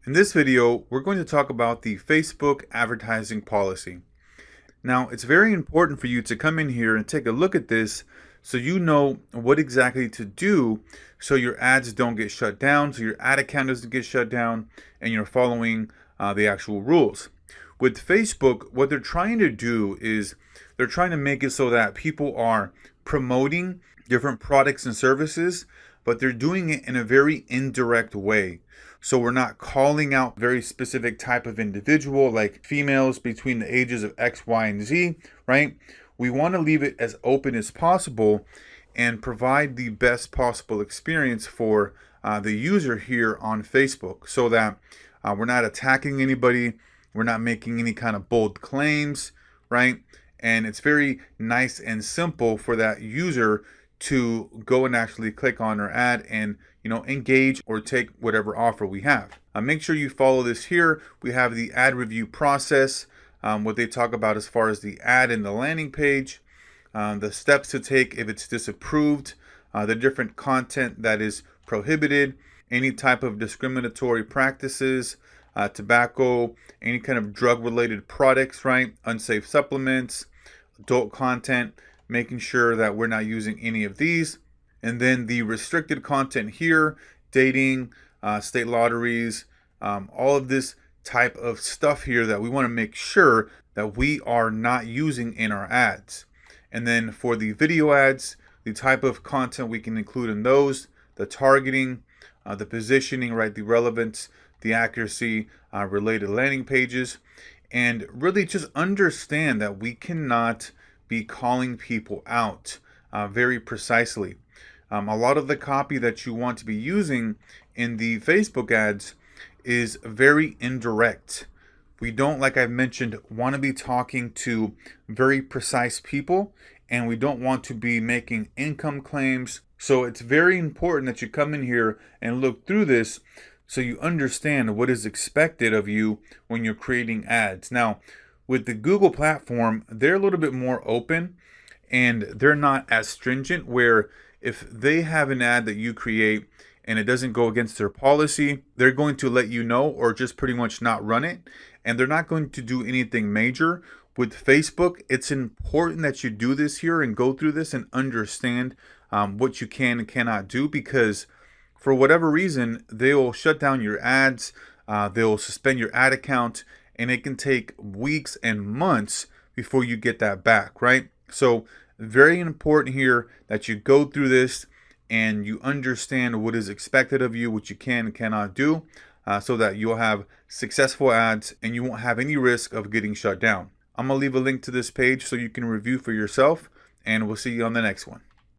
In this video, we're going to talk about the Facebook advertising policy. Now, it's very important for you to come in here and take a look at this so you know what exactly to do so your ads don't get shut down, so your ad account doesn't get shut down, and you're following the actual rules. With Facebook, what they're trying to do is they're trying to make it so that people are promoting different products and services, but they're doing it in a very indirect way. So we're not calling out very specific type of individual like females between the ages of X, Y, and Z, right? We want to leave it as open as possible and provide the best possible experience for the user here on Facebook so that we're not attacking anybody, we're not making any kind of bold claims, right? And it's very nice and simple for that user to go and actually click on our ad and engage or take whatever offer we have. Make sure you follow this here. We have the ad review process, what they talk about as far as the ad and the landing page, the steps to take if it's disapproved, the different content that is prohibited, any type of discriminatory practices, tobacco, any kind of drug related products, right? Unsafe supplements, adult content, making sure that we're not using any of these. And then the restricted content here, dating, state lotteries, all of this type of stuff here that we want to make sure that we are not using in our ads. And then for the video ads, the type of content we can include in those, the targeting, the positioning, right, the relevance, the accuracy, related landing pages, and really just understand that we cannot be calling people out very precisely. A lot of the copy that you want to be using in the Facebook ads is very indirect. We don't, like I've mentioned, want to be talking to very precise people, and we don't want to be making income claims. So it's very important that you come in here and look through this so you understand what is expected of you when you're creating ads. Now, with the Google platform, they're a little bit more open and they're not as stringent, where if they have an ad that you create and it doesn't go against their policy, they're going to let you know or just pretty much not run it. And they're not going to do anything major. With Facebook, it's important that you do this here and go through this and understand what you can and cannot do, because for whatever reason, they will shut down your ads, they'll suspend your ad account, and it can take weeks and months before you get that back, right? So very important here that you go through this and you understand what is expected of you, what you can and cannot do, so that you'll have successful ads and you won't have any risk of getting shut down. I'm gonna leave a link to this page so you can review for yourself, and we'll see you on the next one.